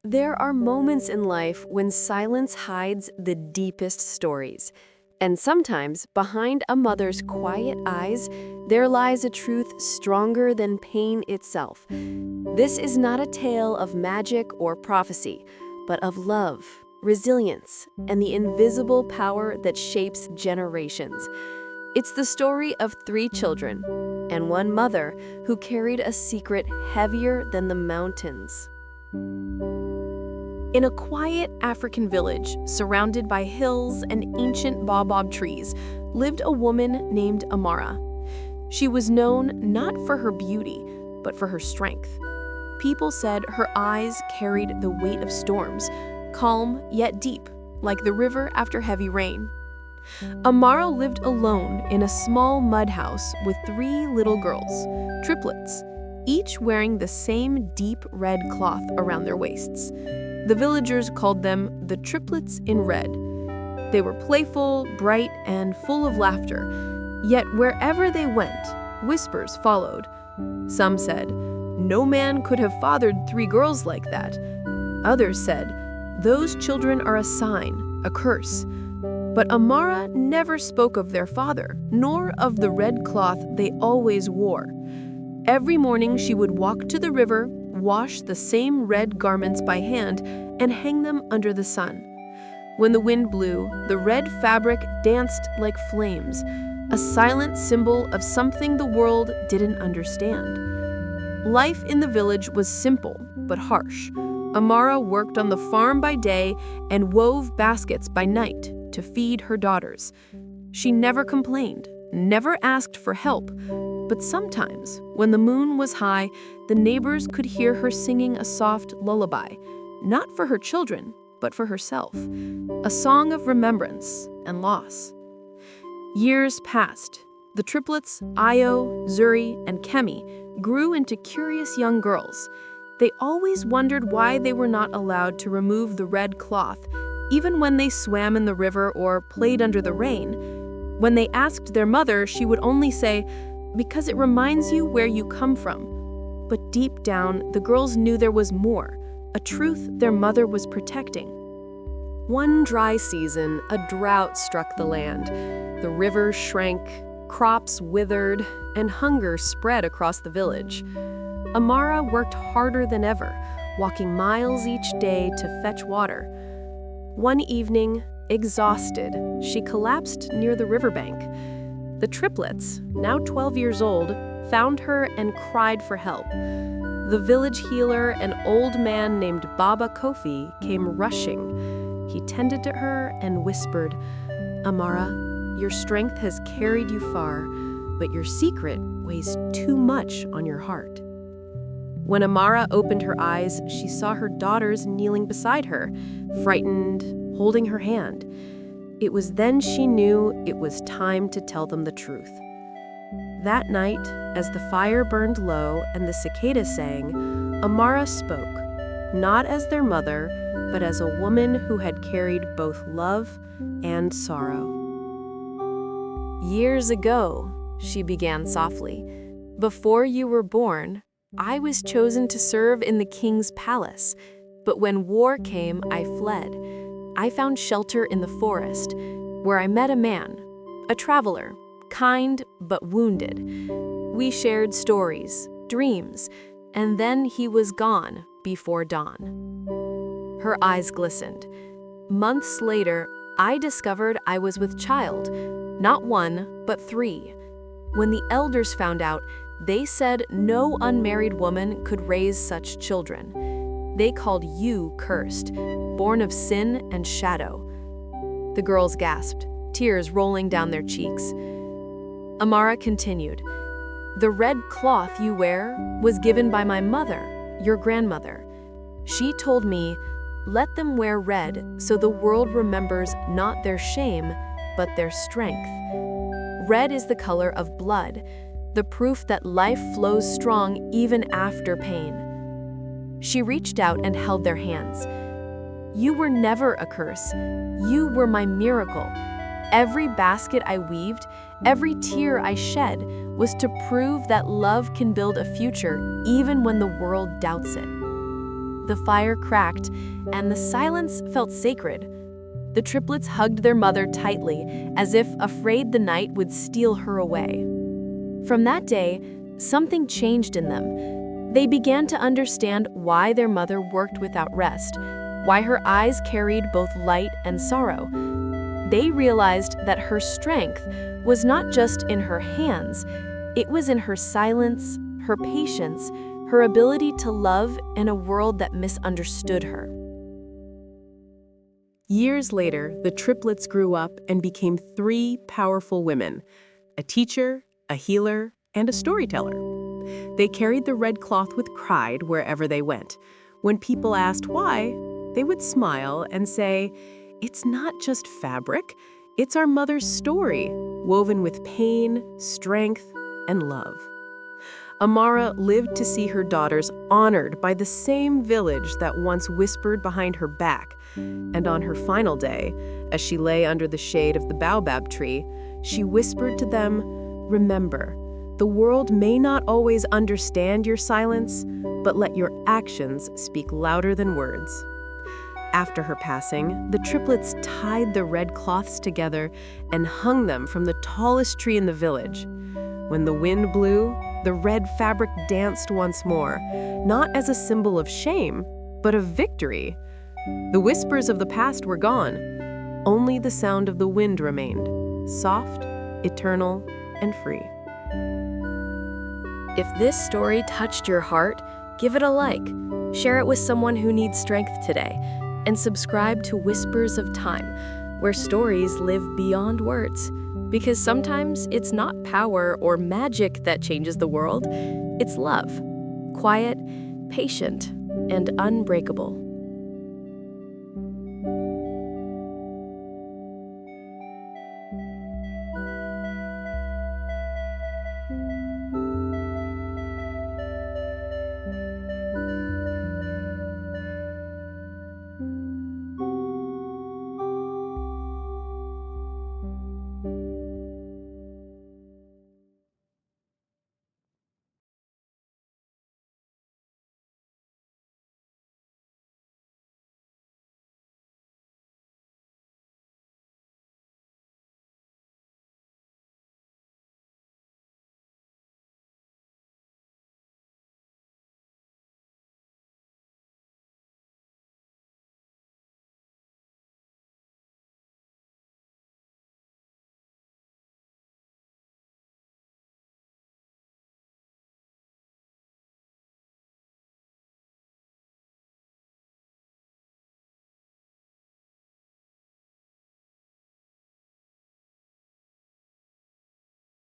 There are moments in life when silence hides the deepest stories. And sometimes, behind a mother's quiet eyes, there lies a truth stronger than pain itself. This is not a tale of magic or prophecy, but of love, resilience, and the invisible power that shapes generations. It's the story of three children and one mother who carried a secret heavier than the mountains. In a quiet African village, surrounded by hills and ancient baobab trees, lived a woman named Amara. She was known not for her beauty, but for her strength. People said her eyes carried the weight of storms, calm yet deep, like the river after heavy rain. Amara lived alone in a small mud house with three little girls, triplets, each wearing the same deep red cloth around their waists. The villagers called them the triplets in red. They were playful, bright, and full of laughter. Yet wherever they went, whispers followed. Some said, "No man could have fathered three girls like that." Others said, "Those children are a sign, a curse." But Amara never spoke of their father, nor of the red cloth they always wore. Every morning she would walk to the river, wash the same red garments by hand, and hang them under the sun. When the wind blew, the red fabric danced like flames, a silent symbol of something the world didn't understand. Life in the village was simple but harsh. Amara worked on the farm by day and wove baskets by night to feed her daughters. She never complained, never asked for help, but sometimes, when the moon was high, the neighbors could hear her singing a soft lullaby, not for her children, but for herself, a song of remembrance and loss. Years passed. The triplets, Ayo, Zuri, and Kemi, grew into curious young girls. They always wondered why they were not allowed to remove the red cloth, even when they swam in the river or played under the rain. When they asked their mother, she would only say, "Because it reminds you where you come from." But deep down, the girls knew there was more, a truth their mother was protecting. One dry season, a drought struck the land. The rivers shrank, crops withered, and hunger spread across the village. Amara worked harder than ever, walking miles each day to fetch water. One evening, exhausted, she collapsed near the riverbank. The triplets, now 12 years old, found her and cried for help. The village healer, an old man named Baba Kofi, came rushing. He tended to her and whispered, "Amara, your strength has carried you far, but your secret weighs too much on your heart." When Amara opened her eyes, she saw her daughters kneeling beside her, frightened, holding her hand. It was then she knew it was time to tell them the truth. That night, as the fire burned low and the cicadas sang, Amara spoke, not as their mother, but as a woman who had carried both love and sorrow. "Years ago," she began softly, "before you were born, I was chosen to serve in the king's palace. But when war came, I fled. I found shelter in the forest, where I met a man, a traveler, kind but wounded. We shared stories, dreams, and then he was gone before dawn." Her eyes glistened. Months later, I discovered I was with child, not one, but three. When the elders found out, they said no unmarried woman could raise such children. They called you cursed, born of sin and shadow. The girls gasped, tears rolling down their cheeks. Amara continued, "The red cloth you wear was given by my mother, your grandmother. She told me, 'Let them wear red so the world remembers not their shame, but their strength.' Red is the color of blood, the proof that life flows strong even after pain." She reached out and held their hands. "You were never a curse. You were my miracle. Every basket I weaved, every tear I shed, was to prove that love can build a future even when the world doubts it." the fire cracked, and the silence felt sacred. The triplets hugged their mother tightly, as if afraid the night would steal her away. From that day, something changed in them. They began to understand why their mother worked without rest, why her eyes carried both light and sorrow. They realized that her strength was not just in her hands, it was in her silence, her patience, her ability to love in a world that misunderstood her. Years later, the triplets grew up and became three powerful women: a teacher, a healer, and a storyteller. They carried the red cloth with pride wherever they went. When people asked why, they would smile and say, "It's not just fabric, it's our mother's story, woven with pain, strength, and love." Amara lived to see her daughters honored by the same village that once whispered behind her back. And on her final day, as she lay under the shade of the baobab tree, she whispered to them, "Remember, the world may not always understand your silence, but let your actions speak louder than words." After her passing, the triplets tied the red cloths together and hung them from the tallest tree in the village. When the wind blew, the red fabric danced once more, not as a symbol of shame, but of victory. The whispers of the past were gone. Only the sound of the wind remained, soft, eternal, and free. If this story touched your heart, give it a like, share it with someone who needs strength today, and subscribe to Whispers of Time, where stories live beyond words. Because sometimes it's not power or magic that changes the world, it's love, quiet, patient, and unbreakable.